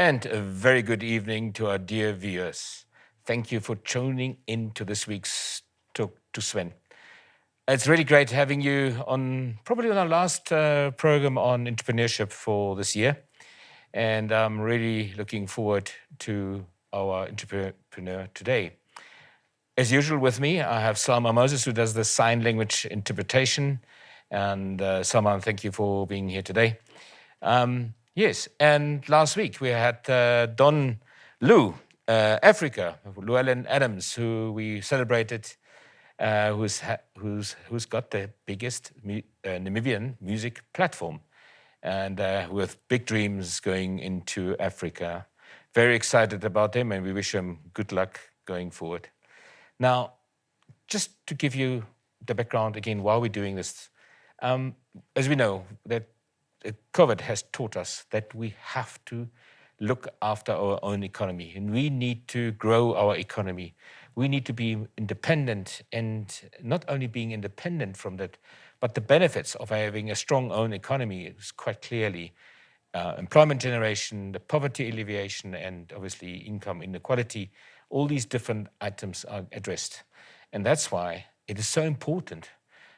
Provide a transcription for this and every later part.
And a very good evening to our dear viewers. Thank you for tuning in to this week's Talk to Sven. It's really great having you probably on our last program on entrepreneurship for this year. And I'm really looking forward to our entrepreneur today. As usual with me, I have Salma Moses, who does the sign language interpretation. And Salma, thank you for being here today. Yes, and last week we had Don Lou, Africa, Llewellyn Adams, who we celebrated, who's got the biggest Namibian music platform, and with big dreams going into Africa. Very excited about him, and we wish him good luck going forward. Now, just to give you the background again, why we're doing this, as we know that COVID has taught us that we have to look after our own economy, and we need to grow our economy. We need to be independent, and not only being independent from that, but the benefits of having a strong own economy is quite clearly employment generation, the poverty alleviation, and obviously income inequality. All these different items are addressed. And that's why it is so important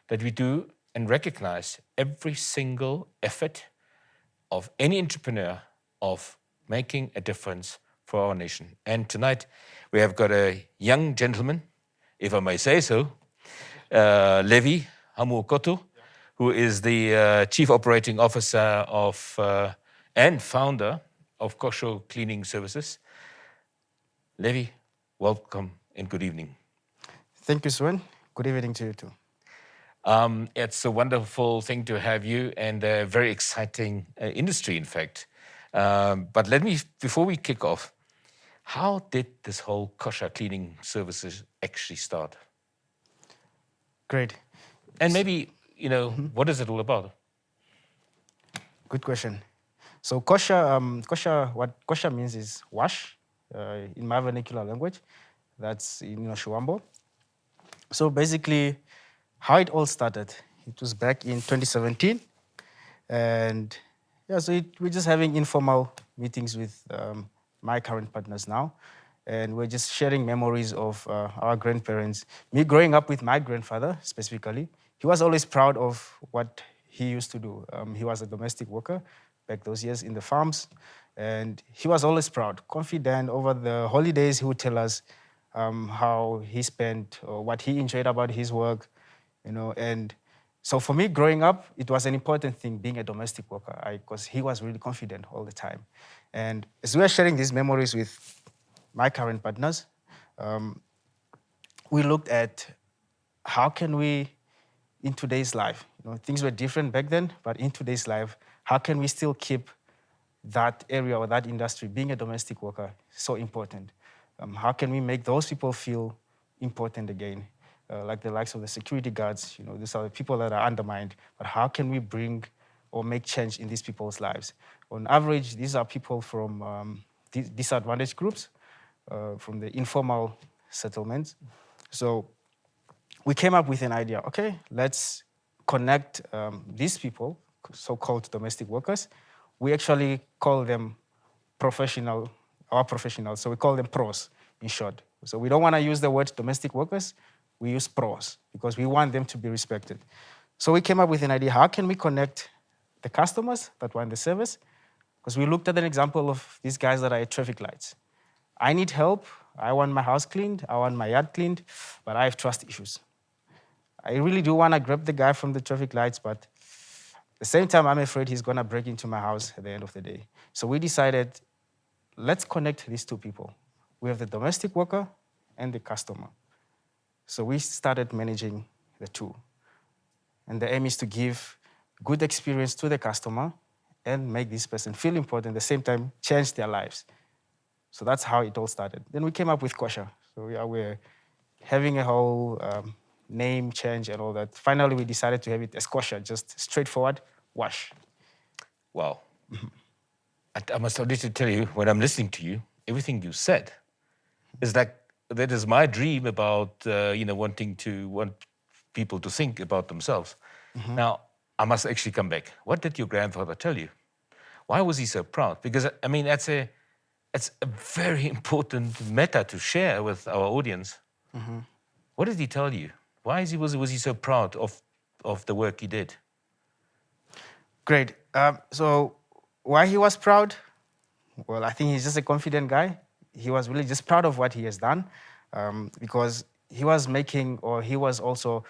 that we do and recognize every single effort of any entrepreneur of making a difference for our nation. And tonight we have got a young gentleman, if I may say so, Levi Hamuokoto, who is the Chief Operating Officer of and founder of KOSHA Cleaning Services. Levi, welcome and good evening. Thank you, Sven. Good evening to you too. It's a wonderful thing to have you, and a very exciting industry, in fact. But before we kick off, how did this whole KOSHA cleaning services actually start? Great. And maybe, what is it all about? Good question. So KOSHA, what KOSHA means is wash in my vernacular language. That's in Shiwambo. So basically, how it all started, it was back in 2017. And yeah, so we're just having informal meetings with my current partners now. And we're just sharing memories of our grandparents. Me growing up with my grandfather, specifically, he was always proud of what he used to do. He was a domestic worker back those years in the farms. And he was always proud, confident. Over the holidays, he would tell us how he spent or what he enjoyed about his work, and so for me growing up, it was an important thing being a domestic worker because he was really confident all the time. And as we are sharing these memories with my current partners, we looked at how can we, in today's life, things were different back then, but in today's life, how can we still keep that area or that industry, being a domestic worker, so important? How can we make those people feel important again? Like the likes of the security guards, these are the people that are undermined. But how can we bring or make change in these people's lives? On average, these are people from disadvantaged groups, from the informal settlements. So we came up with an idea. Okay, let's connect these people, so-called domestic workers. We actually call them our professionals. So we call them pros, in short. So we don't want to use the word domestic workers. We use pros because we want them to be respected. So we came up with an idea. How can we connect the customers that want the service? Because we looked at an example of these guys that are at traffic lights. I need help. I want my house cleaned. I want my yard cleaned, but I have trust issues. I really do want to grab the guy from the traffic lights, but at the same time, I'm afraid he's going to break into my house at the end of the day. So we decided, let's connect these two people. We have the domestic worker and the customer. So we started managing the two. And the aim is to give good experience to the customer and make this person feel important, at the same time, change their lives. So that's how it all started. Then we came up with KOSHA. So we're having a whole name change and all that. Finally, we decided to have it as KOSHA, just straightforward wash. Wow. I must honestly tell you, when I'm listening to you, everything you said is like, that is my dream about, want people to think about themselves. Mm-hmm. Now, I must actually come back. What did your grandfather tell you? Why was he so proud? Because, that's it's a very important matter to share with our audience. What did he tell you? Why was he so proud of the work he did? Great. So why he was proud? Well, I think he's just a confident guy. He was really just proud of what he has done, because he was making, or he was also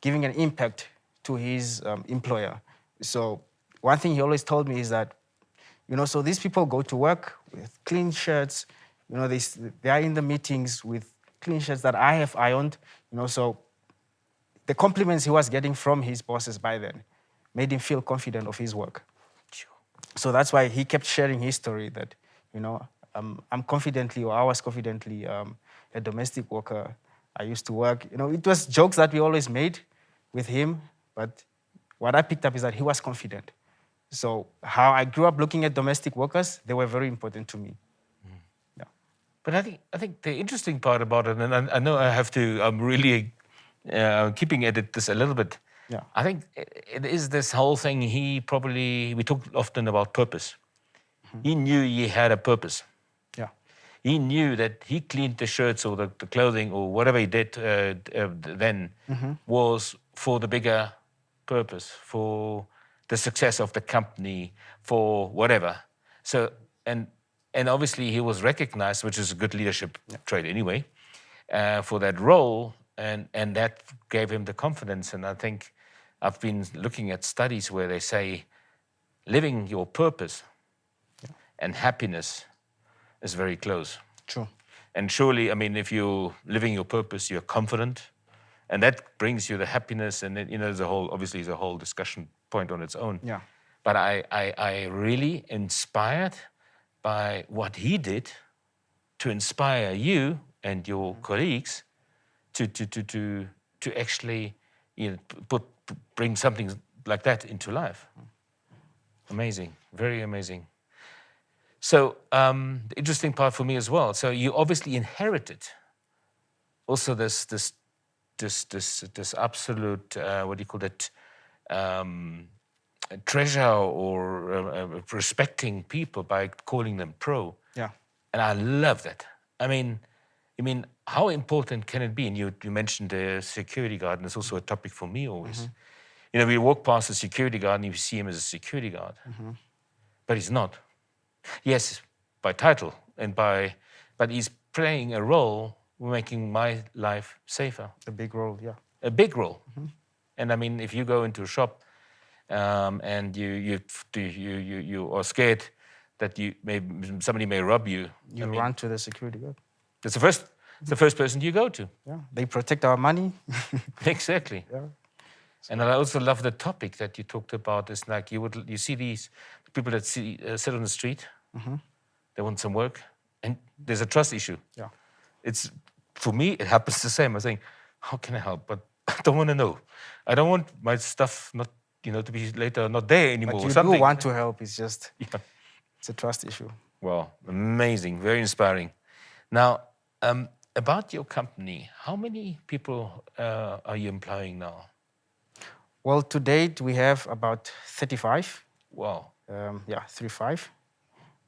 giving an impact to his employer. So one thing he always told me is that, so these people go to work with clean shirts. They are in the meetings with clean shirts that I have ironed. So the compliments he was getting from his bosses by then made him feel confident of his work. Sure. So that's why he kept sharing his story that, I'm confidently, or I was confidently a domestic worker. I used to work. It was jokes that we always made with him, but what I picked up is that he was confident. So how I grew up looking at domestic workers, they were very important to me. Yeah. But I think the interesting part about it, and I know I have to, I'm really keeping at it this a little bit. Yeah. I think it is this whole thing. We talk often about purpose. He knew he had a purpose. Yeah. He knew that he cleaned the shirts or the clothing or whatever he did then was for the bigger purpose, for the success of the company, for whatever. So, and obviously he was recognized, which is a good leadership trait anyway, for that role, and that gave him the confidence. And I think I've been looking at studies where they say living your purpose and happiness is very close. True. And surely, I mean, if you're living your purpose, you're confident, and that brings you the happiness. And then, there's obviously a whole discussion point on its own. Yeah. But I really inspired by what he did to inspire you and your colleagues to actually bring something like that into life. Amazing, very amazing. So the interesting part for me as well. So you obviously inherited also this absolute what do you call it, treasure or respecting people by calling them pro. Yeah. And I love that. I mean, how important can it be? And you mentioned the security guard, and it's also a topic for me always. We walk past a security guard and you see him as a security guard, but he's not. Yes, by title but he's playing a role making my life safer. A big role, yeah. A big role. And I mean, if you go into a shop and you are scared that somebody may rob you, You run to the security guard. It's the first person you go to. Yeah. They protect our money. Exactly. Yeah. And I also love the topic that you talked about. It's like you see these people that sit on the street. They want some work, and there's a trust issue. Yeah. It's for me. It happens the same. I think, how can I help? But I don't want to know. I don't want my stuff not to be later not there anymore. But you or something. do want to help. It's just it's a trust issue. Wow, amazing, very inspiring. Now, about your company, how many people are you employing now? Well, to date, we have about 35. Wow. 35.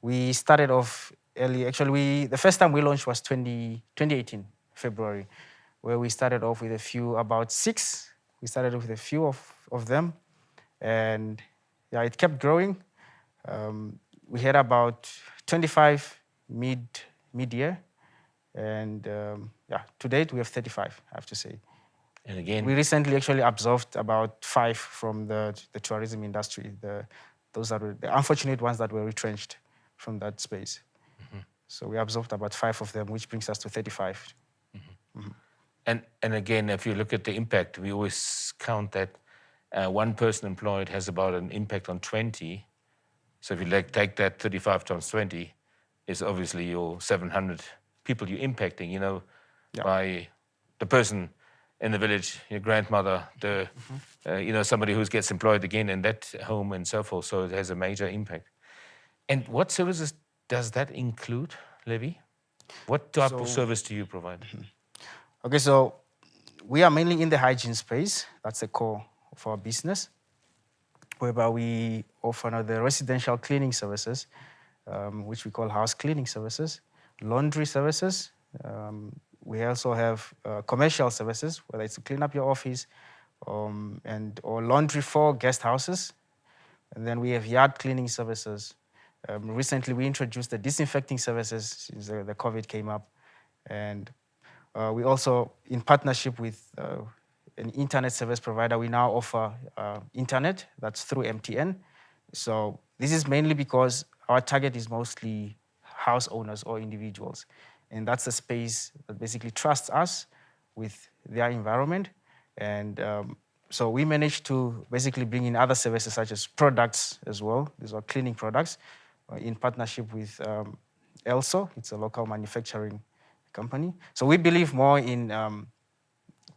We started off early. Actually, the first time we launched was 2018, February, where we started off with about 6. We started off with a few of them. And it kept growing. We had about 25 mid-year. And to date, we have 35, I have to say. And again, we recently actually absorbed about 5 from the tourism industry. Those are the unfortunate ones that were retrenched from that space. So we absorbed about 5 of them, which brings us to 35. And again, if you look at the impact, we always count that one person employed has about an impact on 20. So if you take that 35 times 20, is obviously your 700 people you're impacting, by the person in the village, your grandmother, somebody who gets employed again in that home and so forth. So it has a major impact. And what services does that include, Levi? What type of service do you provide? Okay, so we are mainly in the hygiene space. That's the core of our business, whereby we offer the residential cleaning services. which we call house cleaning services, laundry services. We also have commercial services, whether it's to clean up your office or laundry for guest houses. And then we have yard cleaning services. Recently, we introduced the disinfecting services since the COVID came up. And we also, in partnership with an internet service provider, we now offer internet that's through MTN. So this is mainly because our target is mostly house owners or individuals. And that's a space that basically trusts us with their environment. And so we managed to basically bring in other services such as products as well. These are cleaning products in partnership with ELSO. It's a local manufacturing company. So we believe more in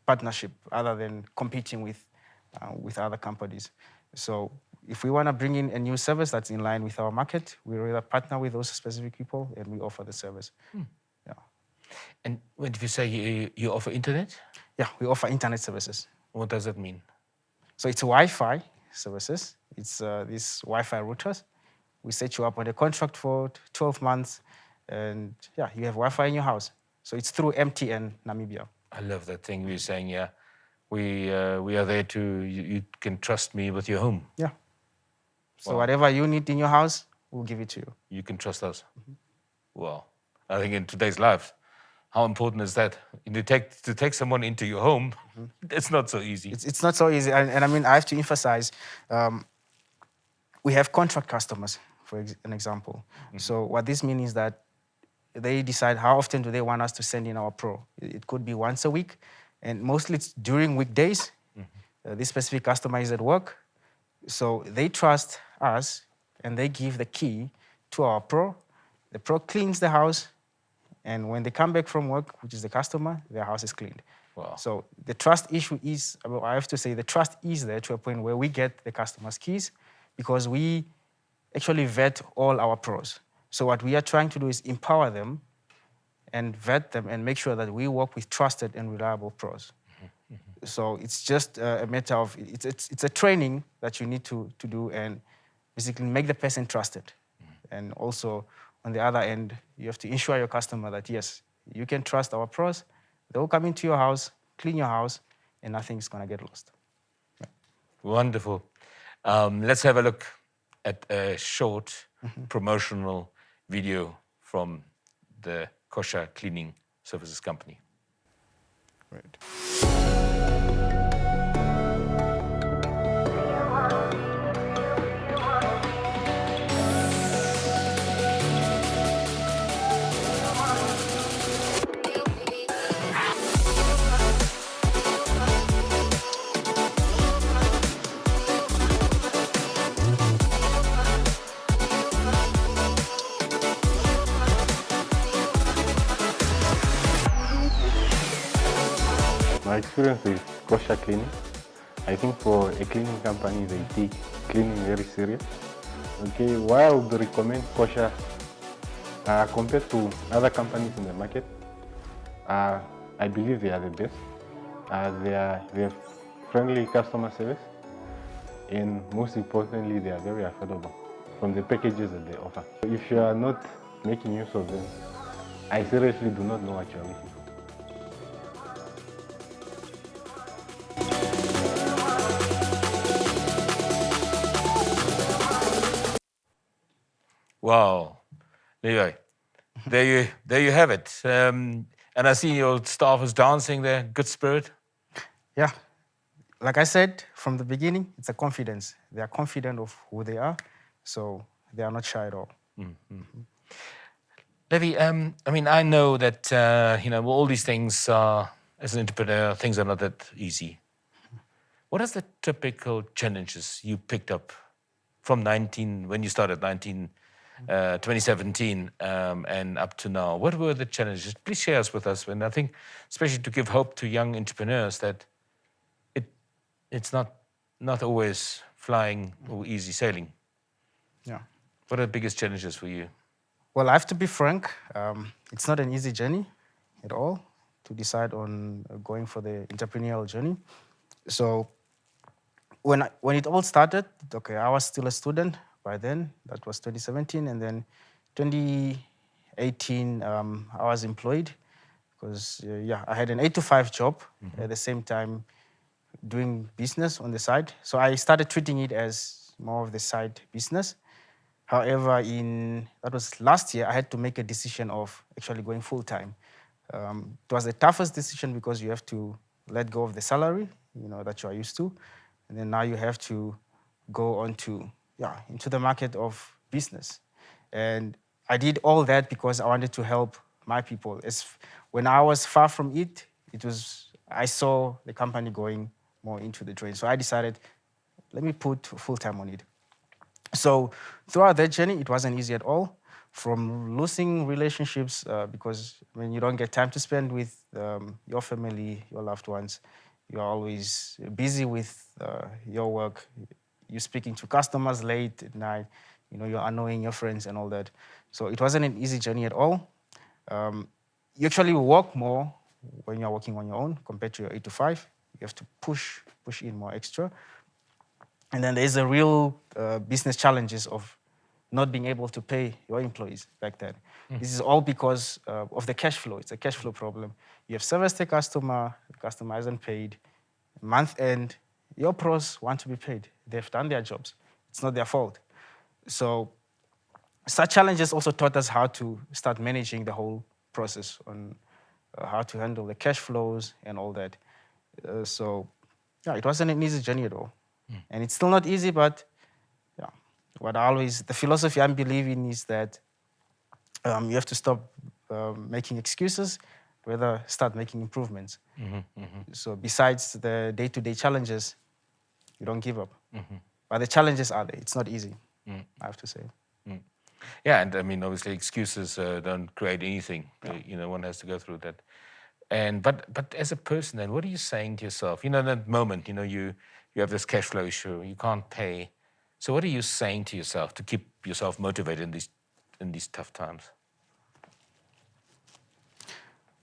partnership other than competing with other companies. So if we want to bring in a new service that's in line with our market, we rather partner with those specific people and we offer the service. Yeah. And when you say you offer internet, Yeah, we offer internet services. what does that mean? So it's Wi-Fi services. It's these Wi-Fi routers. We set you up on a contract for 12 months, and yeah, you have Wi-Fi in your house. So it's through MTN Namibia. I love that thing we're saying, yeah. We are there to, you can trust me with your home. Yeah. So Wow. whatever you need in your house, we'll give it to you. You can trust us. Wow. I think in today's life, how important is that? To take someone into your home, it's not so easy. It's not so easy. And I mean, I have to emphasize, we have contract customers, for an example. So what this means is that they decide how often do they want us to send in our pro. It could be once a week, and mostly it's during weekdays. This specific customer is at work, so they trust us, and they give the key to our pro. The pro cleans the house, and when they come back from work, which is the customer, their house is cleaned. Wow. So the trust issue is, well, I have to say, the trust is there to a point where we get the customer's keys because we actually vet all our pros. So what we are trying to do is empower them and vet them and make sure that we work with trusted and reliable pros. So it's just a matter of, it's a training that you need to do and basically make the person trusted. And also, on the other end, you have to ensure your customer that, yes, you can trust our pros. They will come into your house, clean your house, and nothing's going to get lost. Wonderful. Let's have a look at a short promotional video from the KOSHA Cleaning Services Company. Right. My experience with KOSHA cleaning, I think for a cleaning company, they take cleaning very serious. Okay, why I would recommend KOSHA compared to other companies in the market, I believe they are the best. They have friendly customer service, and most importantly, they are very affordable from the packages that they offer. If you are not making use of them, I seriously do not know what you are missing. Wow. Anyway, there you have it. And I see your staff is dancing there, good spirit. Yeah. Like I said from the beginning, it's a confidence. They are confident of who they are, so they are not shy at all. Levi, I mean, I know that, all these things are, as an entrepreneur, things are not that easy. What are the typical challenges you picked up from when you started 2017 and up to now? What were the challenges? Please share with us. And I think, especially to give hope to young entrepreneurs, that it's not always flying or easy sailing. Yeah. What are the biggest challenges for you? Well, I have to be frank. It's not an easy journey at all to decide on going for the entrepreneurial journey. So when it all started, okay, I was still a student by then. That was 2017. And then 2018, I was employed because I had an 8 to 5 job at the same time doing business on the side. So I started treating it as more of the side business. However, that was last year, I had to make a decision of actually going full time. It was the toughest decision because you have to let go of the salary, that you are used to, and then now you have to go on to into the market of business. And I did all that because I wanted to help my people. When I was far from it, I saw the company going more into the drain. So I decided, let me put full time on it. So throughout that journey, it wasn't easy at all. From losing relationships because when you don't get time to spend with your family, your loved ones, you're always busy with your work. You're speaking to customers late at night. You're annoying your friends and all that. So it wasn't an easy journey at all. You actually work more when you're working on your own compared to your 8 to 5. You have to push in more extra. And then there's a real business challenges of not being able to pay your employees back then. This is all because of the cash flow. It's a cash flow problem. You have serviced the customer hasn't paid. Month end, your pros want to be paid. They've done their jobs. It's not their fault. So such challenges also taught us how to start managing the whole process on how to handle the cash flows and all that. It wasn't an easy journey at all. And it's still not easy, but the philosophy I'm believing is that you have to stop making excuses, rather start making improvements. So besides the day-to-day challenges, you don't give up. But the challenges are there. It's not easy, I have to say. Yeah, and I mean, obviously, excuses don't create anything. One has to go through that. And but as a person, then, what are you saying to yourself? In that moment, you have this cash flow issue, you can't pay. So what are you saying to yourself to keep yourself motivated in these tough times?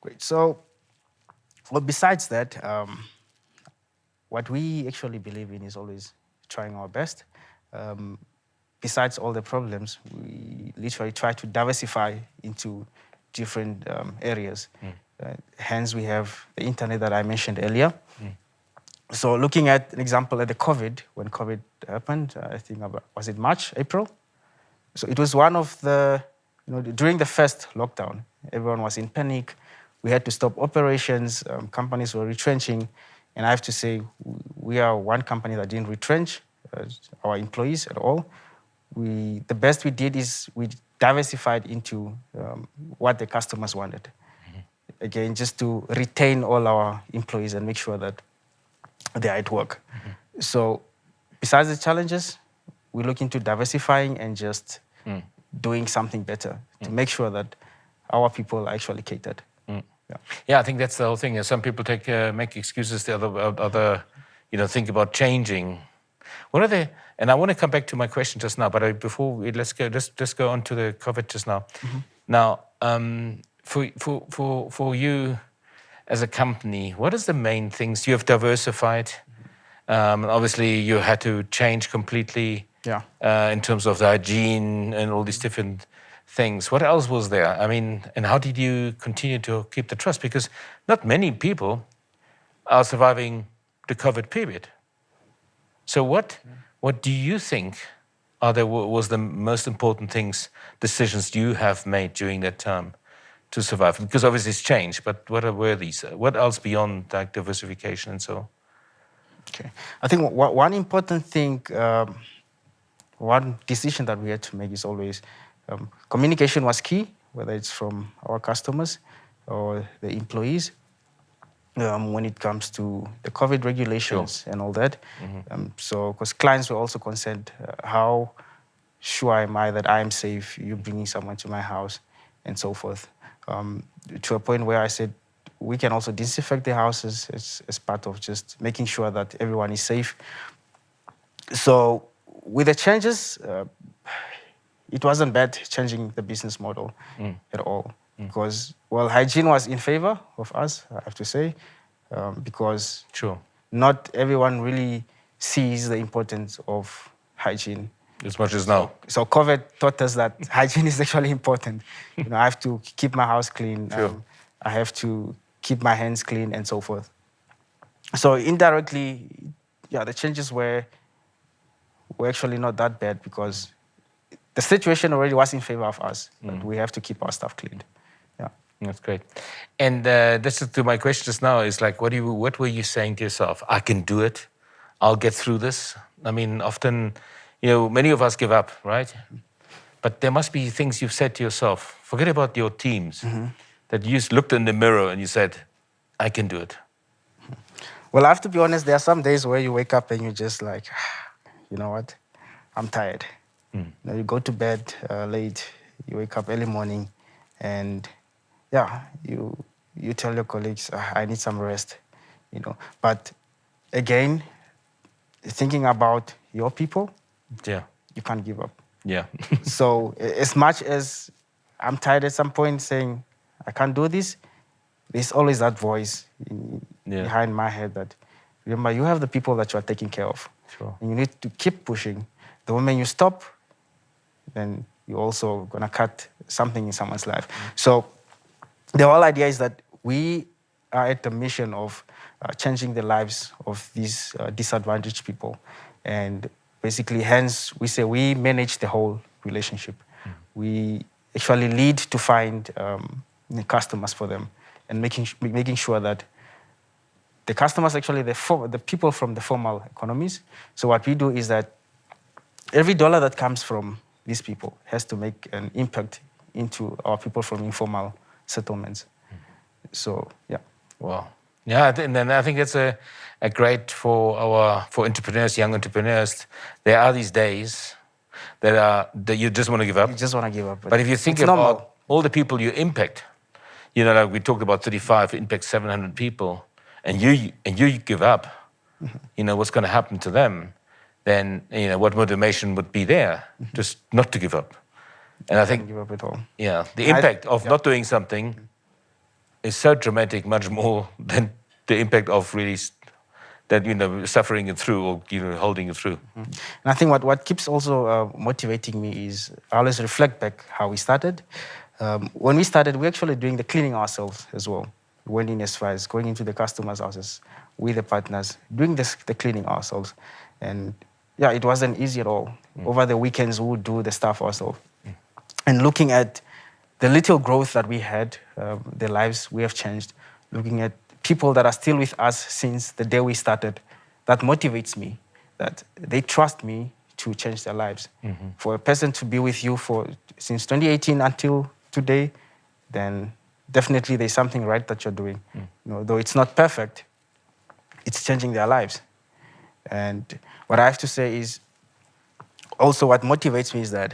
Great. So, besides that, what we actually believe in is always trying our best. Besides all the problems, we literally try to diversify into different areas. Hence, we have the internet that I mentioned earlier. So looking at an example at the COVID, when COVID happened, I think, was it March, April? So it was one of the, during the first lockdown, everyone was in panic. We had to stop operations. Companies were retrenching. And I have to say, we are one company that didn't retrench our employees at all. The best we did is we diversified into what the customers wanted. Again, just to retain all our employees and make sure that they are at work. So besides the challenges, we look into diversifying and just doing something better to make sure that our people are actually catered. Yeah, I think that's the whole thing. Some people make excuses. The other, think about changing. What are they? And I want to come back to my question just now. But let's go on to the COVID just now. Now, for you as a company, what is the main things you have diversified? Obviously, you had to change completely in terms of the hygiene and all these different things. What else was there? I mean, and how did you continue to keep the trust? Because not many people are surviving the COVID period. So what do you think was the most important decisions you have made during that time to survive? Because obviously it's changed, but what were these? What else beyond like diversification and so? Okay, I think one important thing, one decision that we had to make is always communication was key, whether it's from our customers or the employees. When it comes to the COVID regulations and all that. So, because clients were also concerned, how sure am I that I am safe, you bringing someone to my house, and so forth. To a point where I said, we can also disinfect the houses as part of just making sure that everyone is safe. So, with the changes, it wasn't bad changing the business model at all. Because, hygiene was in favor of us, I have to say, because not everyone really sees the importance of hygiene. as much as now. So COVID taught us that hygiene is actually important. I have to keep my house clean. Sure. I have to keep my hands clean and so forth. So indirectly, yeah, the changes were actually not that bad because the situation already was in favor of us. But we have to keep our stuff cleaned. Yeah. That's great. And this is to my question just now is like, what were you saying to yourself? I can do it. I'll get through this. I mean, often, many of us give up, right? But there must be things you've said to yourself. Forget about your teams. That you just looked in the mirror and you said, I can do it. Well, I have to be honest, there are some days where you wake up and you're just like, you know what? I'm tired. You go to bed late, you wake up early morning, and yeah, you tell your colleagues, I need some rest, But again, thinking about your people, Yeah. you can't give up. Yeah. So as much as I'm tired at some point saying, I can't do this, there's always that voice behind my head that, remember, you have the people that you are taking care of. Sure. And you need to keep pushing. The moment you stop, then you're also going to cut something in someone's life. So the whole idea is that we are at the mission of changing the lives of these disadvantaged people. And basically, hence, we say we manage the whole relationship. We actually lead to find customers for them and making sure that the customers actually the people from the formal economies. So what we do is that every dollar that comes from these people has to make an impact into our people from informal settlements. So, yeah. Wow. Yeah, and then I think that's a great for entrepreneurs, young entrepreneurs. There are these days that you just want to give up. You just want to give up. But if you think it's about normal. all the people you impact, like we talked about 35 impact 700 people, and you give up, what's going to happen to them? Then what motivation would be there just not to give up? And I think Give up at all. yeah, the impact of not doing something is so dramatic, much more than the impact of really suffering it through or holding it through. And I think what keeps also motivating me is I always reflect back how we started. When we started, we were actually doing the cleaning ourselves as well. We went in as far as going into the customers' houses with the partners, doing the cleaning ourselves. And yeah, it wasn't easy at all. Over the weekends, we would do the stuff ourselves. And looking at the little growth that we had, the lives we have changed, looking at people that are still with us since the day we started, that motivates me, that they trust me to change their lives. For a person to be with you since 2018 until today, then definitely there's something right that you're doing. Though it's not perfect, it's changing their lives. And what I have to say is, also what motivates me is that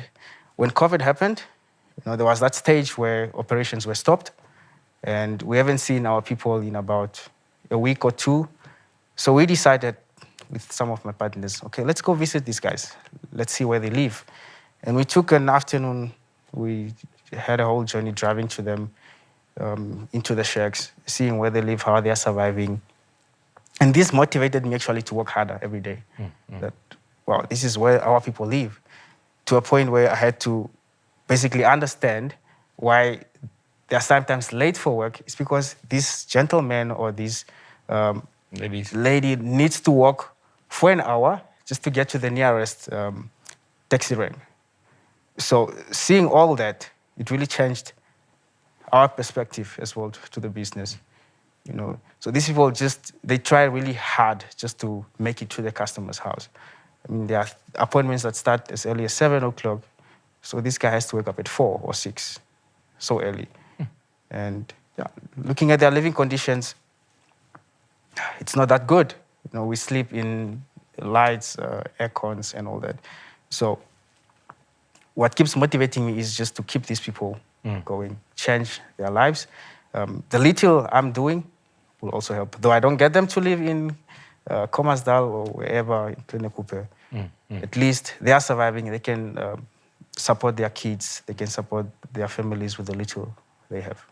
when COVID happened, there was that stage where operations were stopped, and we haven't seen our people in about a week or two. So we decided with some of my partners, okay, let's go visit these guys. Let's see where they live. And we took an afternoon, we had a whole journey driving to them, into the shacks, seeing where they live, how they are surviving. And this motivated me actually to work harder every day. That, wow, this is where our people live. To a point where I had to basically understand why they are sometimes late for work. It's because this gentleman or this lady needs to walk for an hour just to get to the nearest taxi rank. So seeing all that, it really changed our perspective as well to the business. So these people they try really hard just to make it to the customer's house. I mean, there are appointments that start as early as 7 o'clock. So this guy has to wake up at 4 or 6, so early. And yeah, looking at their living conditions, it's not that good. We sleep in lights, air cons, and all that. So what keeps motivating me is just to keep these people going, change their lives. The little I'm doing will also help. Though I don't get them to live in Kommersdal or wherever in Kleine. At least they are surviving. They can support their kids. They can support their families with the little they have.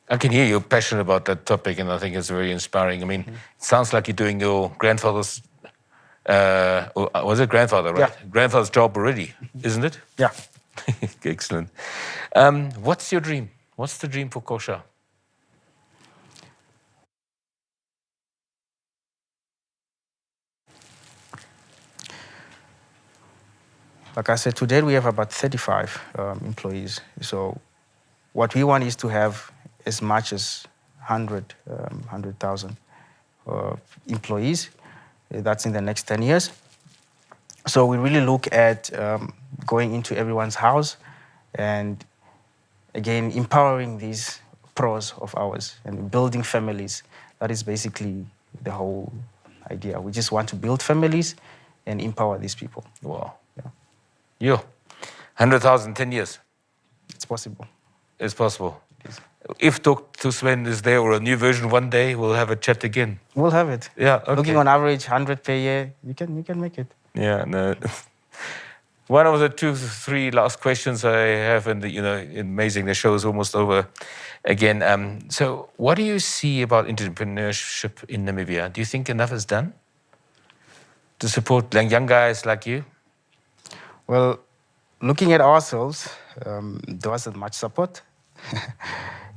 I can hear you're passionate about that topic, and I think it's very inspiring. I mean, it sounds like you're doing your grandfather's Or was it grandfather, right? Yeah. Grandfather's job already, isn't it? Yeah. Excellent. What's your dream? What's the dream for KOSHA? Like I said, today we have about 35 employees. So what we want is to have as much as 100,000 employees. That's in the next 10 years. So we really look at going into everyone's house and, again, empowering these pros of ours and building families. That is basically the whole idea. We just want to build families and empower these people. Wow. Yeah. You, 100,000, 10 years. It's possible. It's possible. If Dr. Sven is there or a new version one day, we'll have a chat again. We'll have it. Yeah, okay. Looking on average, 100 per year, you can make it. Yeah, no. One of the 2-3 last questions I have, and amazing, the show is almost over again. So what do you see about entrepreneurship in Namibia? Do you think enough is done to support young guys like you? Well, looking at ourselves, there wasn't much support,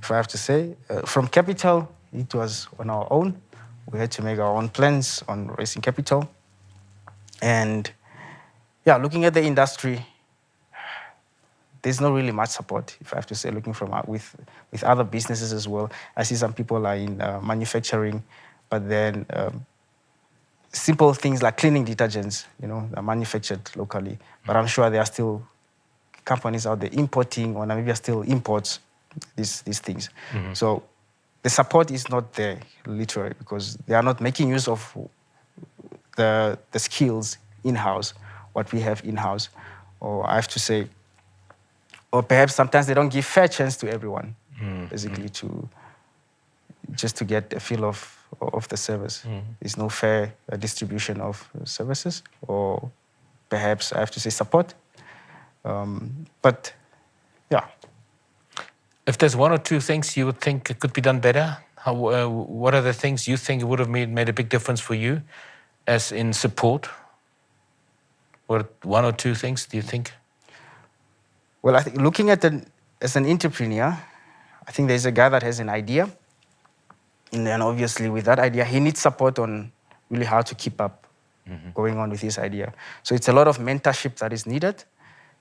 if I have to say. From capital, it was on our own. We had to make our own plans on raising capital. And yeah, looking at the industry, there's not really much support, if I have to say, looking from with other businesses as well. I see some people are in manufacturing, but then simple things like cleaning detergents, are manufactured locally. But I'm sure there are still companies out there importing, or Namibia still imports these things. Mm-hmm. So the support is not there, literally, because they are not making use of the skills in-house, what we have in-house. Or I have to say, or perhaps sometimes they don't give fair chance to everyone, basically, just to get a feel of the service. There's no fair distribution of services, or perhaps I have to say support. But yeah. If there's one or two things you would think could be done better, what are the things you think would have made a big difference for you, as in support? What one or two things do you think? Well, I think looking at as an entrepreneur, I think there's a guy that has an idea. And then obviously with that idea, he needs support on really how to keep up going on with his idea. So it's a lot of mentorship that is needed.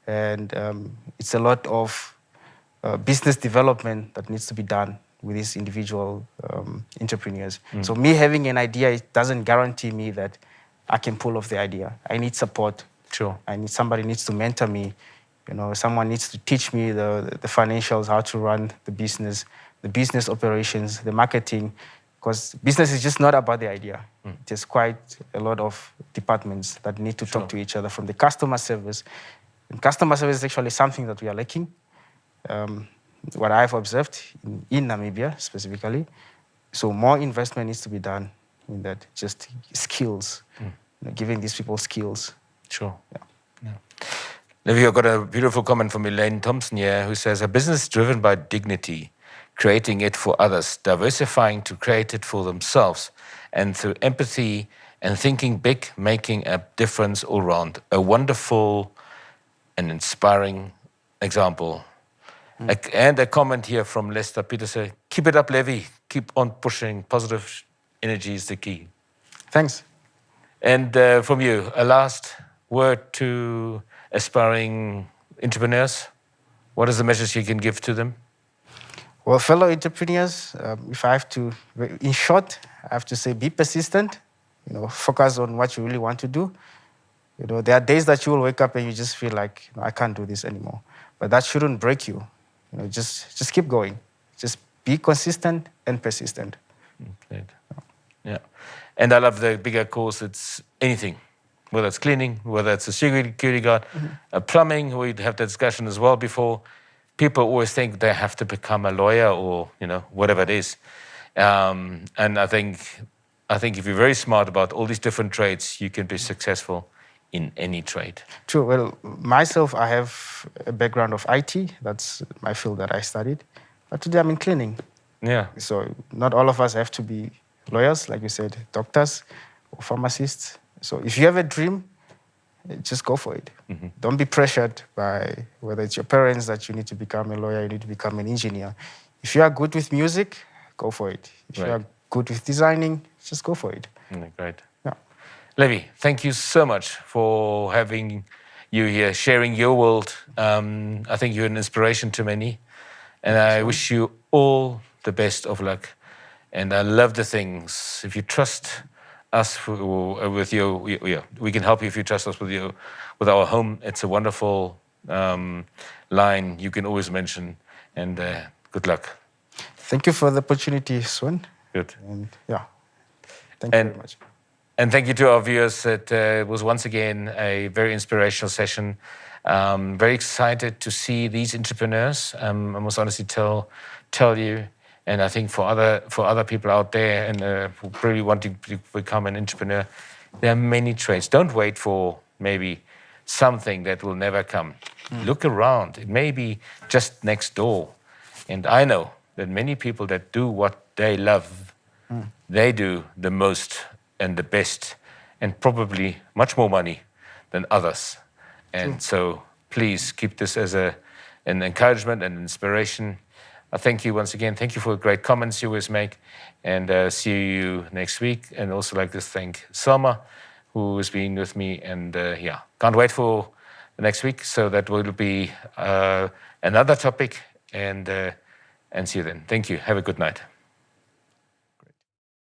And it's a lot of business development that needs to be done with these individual entrepreneurs. So me having an idea, it doesn't guarantee me that I can pull off the idea. I need support. Sure. Somebody needs to mentor me. Someone needs to teach me the financials, how to run the business operations, the marketing, because business is just not about the idea. There's quite a lot of departments that need to talk to each other, from the customer service. And customer service is actually something that we are lacking. What I've observed in Namibia specifically. So more investment needs to be done in that, just skills, giving these people skills. Sure. Yeah. I've got a beautiful comment from Elaine Thompson here, who says, a business driven by dignity, creating it for others, diversifying to create it for themselves, and through empathy and thinking big, making a difference all around. A wonderful and inspiring example. And a comment here from Lester Peterson, keep it up, Levi. Keep on pushing. Positive energy is the key. Thanks. And from you, a last word to aspiring entrepreneurs. What is the message you can give to them? Well, fellow entrepreneurs, if I have to, in short, I have to say be persistent, focus on what you really want to do. There are days that you will wake up and you just feel like, I can't do this anymore. But that shouldn't break you. Just keep going. Just be consistent and persistent. Great. Yeah. And I love the bigger course. It's anything, whether it's cleaning, whether it's a security guard, plumbing. We'd have the discussion as well before. People always think they have to become a lawyer or, whatever it is. And I think if you're very smart about all these different trades, you can be successful in any trade. True. Well, myself, I have a background of IT. That's my field that I studied. But today I'm in cleaning. Yeah. So not all of us have to be lawyers, like you said, doctors or pharmacists. So if you have a dream, just go for it. Don't be pressured by whether it's your parents that you need to become a lawyer, you need to become an engineer. If you are good with music, go for it. If you are good with designing, just go for it. Great. Yeah. Levi, thank you so much for having you here, sharing your world. I think you're an inspiration to many. And I wish you all the best of luck. And I love the things. If you trust us with your, we can help you if you trust us with our home. It's a wonderful line you can always mention. And good luck. Thank you for the opportunity, Swen. Good. And yeah, thank you very much. And thank you to our viewers. It was once again a very inspirational session. Very excited to see these entrepreneurs. I must honestly tell you, and I think for other people out there and who really want to become an entrepreneur, there are many trades. Don't wait for maybe something that will never come. Look around. It may be just next door. And I know that many people that do what they love, they do the most and the best, and probably much more money than others. And so please keep this as an encouragement and inspiration. Thank you once again. Thank you for the great comments you always make. And see you next week. And also like to thank Selma, who has been with me. And yeah, can't wait for the next week. So that will be another topic. And see you then. Thank you. Have a good night.